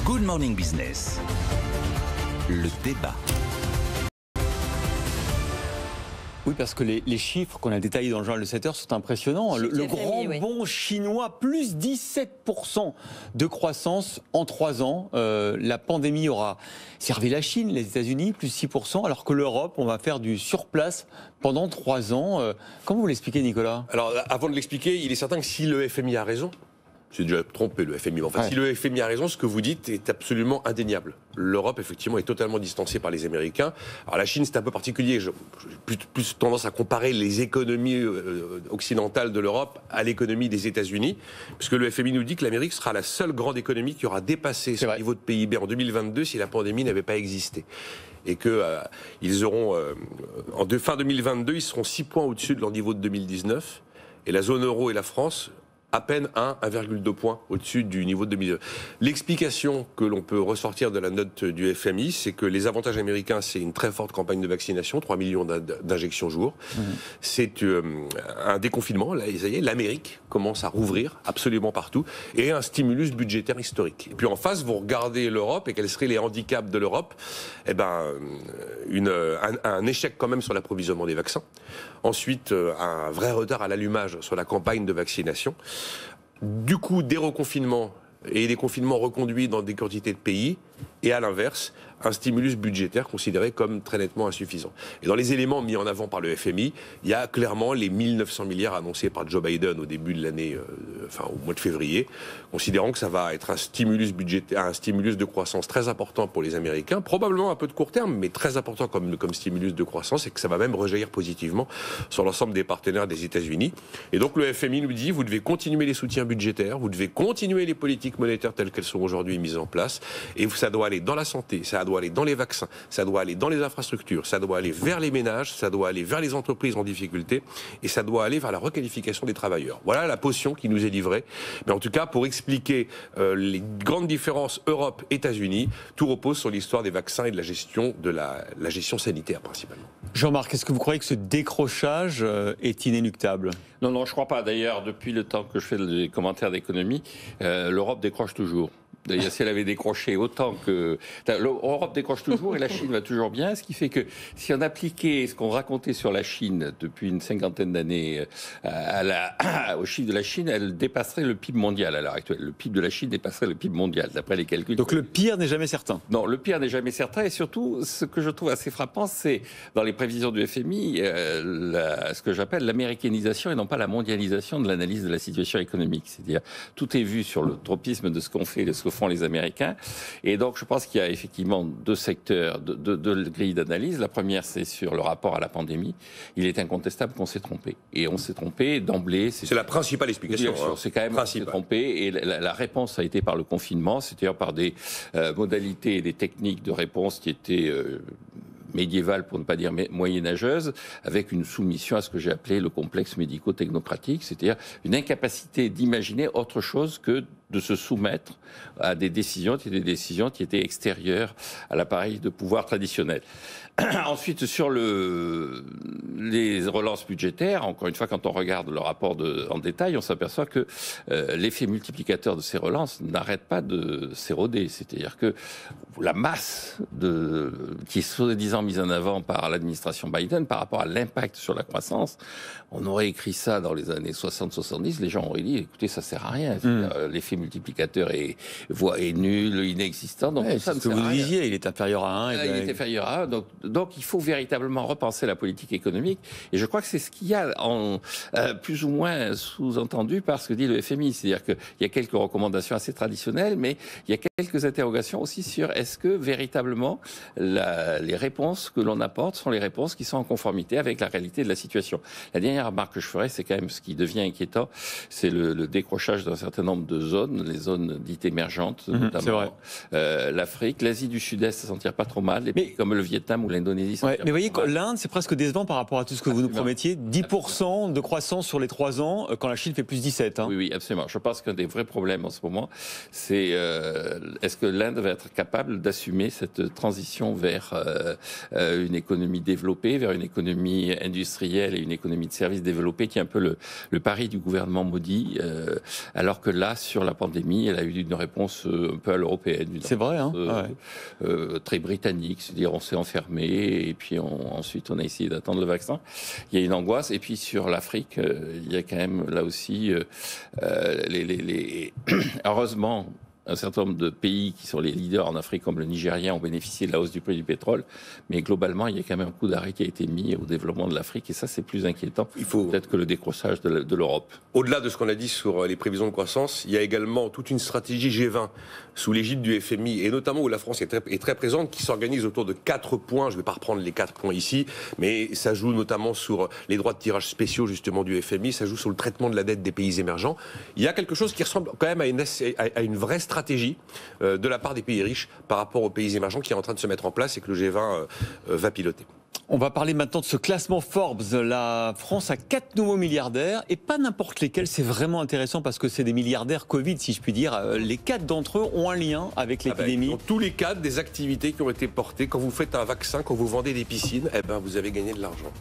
Good Morning Business. Le débat. Oui, parce que les chiffres qu'on a détaillés dans le journal de 7 heures sont impressionnants. Le grand bond chinois, plus 17% de croissance en 3 ans. La pandémie aura servi la Chine, les États-Unis, plus 6%, alors que l'Europe, on va faire du surplace pendant 3 ans. Comment vous l'expliquez, Nicolas ? Alors, avant de l'expliquer, il est certain que si le FMI a raison, j'ai déjà trompé le FMI. Enfin, si le FMI a raison, ce que vous dites est absolument indéniable. L'Europe, effectivement, est totalement distancée par les Américains. Alors, la Chine, c'est un peu particulier. J'ai plus tendance à comparer les économies occidentales de l'Europe à l'économie des États-Unis, puisque le FMI nous dit que l'Amérique sera la seule grande économie qui aura dépassé son niveau de PIB en 2022 si la pandémie n'avait pas existé. Et qu'ils auront, fin 2022, ils seront 6 points au-dessus de leur niveau de 2019. Et la zone euro et la France, à peine 1,2 points au-dessus du niveau de 2002. L'explication que l'on peut ressortir de la note du FMI, c'est que les avantages américains, c'est une très forte campagne de vaccination, 3 millions d'injections jour. C'est un déconfinement, là, ça y est, l'Amérique commence à rouvrir absolument partout, et un stimulus budgétaire historique. Et puis en face, vous regardez l'Europe, et quels seraient les handicaps de l'Europe ? Eh ben, un échec quand même sur l'approvisionnement des vaccins. Ensuite, un vrai retard à l'allumage sur la campagne de vaccination. Du coup, des reconfinements et des confinements reconduits dans des quantités de pays, et à l'inverse, un stimulus budgétaire considéré comme très nettement insuffisant. Et dans les éléments mis en avant par le FMI, il y a clairement les 1900 milliards annoncés par Joe Biden au début de l'année, au mois de février, considérant que ça va être un stimulus budgétaire, un stimulus de croissance très important pour les Américains, probablement un peu de court terme, mais très important comme stimulus de croissance, et que ça va même rejaillir positivement sur l'ensemble des partenaires des États-Unis. Et donc le FMI nous dit, vous devez continuer les soutiens budgétaires, vous devez continuer les politiques monétaires telles qu'elles sont aujourd'hui mises en place, et ça doit aller dans la santé, ça doit aller dans les vaccins, ça doit aller dans les infrastructures, ça doit aller vers les ménages, ça doit aller vers les entreprises en difficulté, et ça doit aller vers la requalification des travailleurs. Voilà la potion qui nous est livrée. Mais en tout cas, pour expliquer les grandes différences Europe-États-Unis, tout repose sur l'histoire des vaccins et de la gestion sanitaire principalement. Jean-Marc, est-ce que vous croyez que ce décrochage est inéluctable ? Non, je ne crois pas. D'ailleurs, depuis le temps que je fais des commentaires d'économie, l'Europe décroche toujours. D'ailleurs, si elle avait décroché autant que... L'Europe décroche toujours et la Chine va toujours bien, ce qui fait que si on appliquait ce qu'on racontait sur la Chine depuis une 50aine d'années au chiffre de la Chine, elle dépasserait le PIB mondial à l'heure actuelle. Le PIB de la Chine dépasserait le PIB mondial, d'après les calculs. Donc le pire n'est jamais certain. Non, le pire n'est jamais certain. Et surtout, ce que je trouve assez frappant, c'est dans les prévisions du FMI, ce que j'appelle l'américanisation et non pas la mondialisation de l'analyse de la situation économique. C'est-à-dire, tout est vu sur le tropisme de ce qu'on fait, de ce que font les Américains. Et donc, je pense qu'il y a effectivement deux secteurs, deux grilles d'analyse. La première, c'est sur le rapport à la pandémie. Il est incontestable qu'on s'est trompé. Et on s'est trompé d'emblée. C'est la principale explication. Bien sûr, c'est quand même on s'est trompé. Et la réponse a été par le confinement, c'est-à-dire par des modalités et des techniques de réponse qui étaient... médiévale, pour ne pas dire moyenâgeuse, avec une soumission à ce que j'ai appelé le complexe médico-technocratique, c'est-à-dire une incapacité d'imaginer autre chose que de se soumettre à des décisions qui étaient extérieures à l'appareil de pouvoir traditionnel. Ensuite, sur les relances budgétaires, encore une fois, quand on regarde le rapport en détail, on s'aperçoit que l'effet multiplicateur de ces relances n'arrête pas de s'éroder. C'est-à-dire que la masse qui est soi-disant mise en avant par l'administration Biden par rapport à l'impact sur la croissance, on aurait écrit ça dans les années 60-70, les gens auraient dit, écoutez, ça sert à rien. L'effet multiplicateur est nul, inexistant. Donc ça, c'est ce que vous disiez, il est inférieur à 1. Il est inférieur à 1. Donc il faut véritablement repenser la politique économique. Et je crois que c'est ce qu'il y a plus ou moins sous-entendu par ce que dit le FMI. C'est-à-dire qu'il y a quelques recommandations assez traditionnelles, mais il y a quelques interrogations aussi sur est-ce que véritablement les réponses que l'on apporte sont les réponses qui sont en conformité avec la réalité de la situation. La dernière remarque que je ferai, c'est quand même ce qui devient inquiétant, c'est le décrochage d'un certain nombre de zones, les zones dites émergentes, notamment l'Afrique, l'Asie du Sud-Est, ça s'en tire pas trop mal, les pays comme le Vietnam ou l'Indonésie. Mais vous voyez, l'Inde, c'est presque décevant par rapport à tout ce que vous nous promettiez. 10% de croissance sur les 3 ans, quand la Chine fait plus 17. Oui, absolument. Je pense qu'un des vrais problèmes en ce moment, c'est est-ce que l'Inde va être capable d'assumer cette transition vers une économie développée, vers une économie industrielle et une économie de services développée, qui est un peu le pari du gouvernement Modi, alors que là, sur la pandémie, elle a eu une réponse un peu à l'européenne. C'est vrai, hein. Très britannique, c'est-à-dire on s'est enfermé et puis ensuite on a essayé d'attendre le vaccin. Il y a une angoisse. Et puis sur l'Afrique, il y a quand même là aussi, heureusement, un certain nombre de pays qui sont les leaders en Afrique, comme le Nigeria, ont bénéficié de la hausse du prix du pétrole. Mais globalement, il y a quand même un coup d'arrêt qui a été mis au développement de l'Afrique. Et ça, c'est plus inquiétant peut-être que le décrochage de l'Europe. Au-delà de ce qu'on a dit sur les prévisions de croissance, il y a également toute une stratégie G20 sous l'égide du FMI, et notamment où la France est très présente, qui s'organise autour de 4 points. Je ne vais pas reprendre les 4 points ici, mais ça joue notamment sur les droits de tirage spéciaux justement du FMI, ça joue sur le traitement de la dette des pays émergents. Il y a quelque chose qui ressemble quand même à une vraie stratégie de la part des pays riches par rapport aux pays émergents qui est en train de se mettre en place et que le G20 va piloter. On va parler maintenant de ce classement Forbes. La France a 4 nouveaux milliardaires, et pas n'importe lesquels. C'est vraiment intéressant parce que c'est des milliardaires Covid, si je puis dire. Les 4 d'entre eux ont un lien avec l'épidémie. Dans tous les cas, des activités qui ont été portées. Quand vous faites un vaccin, quand vous vendez des piscines, vous avez gagné de l'argent.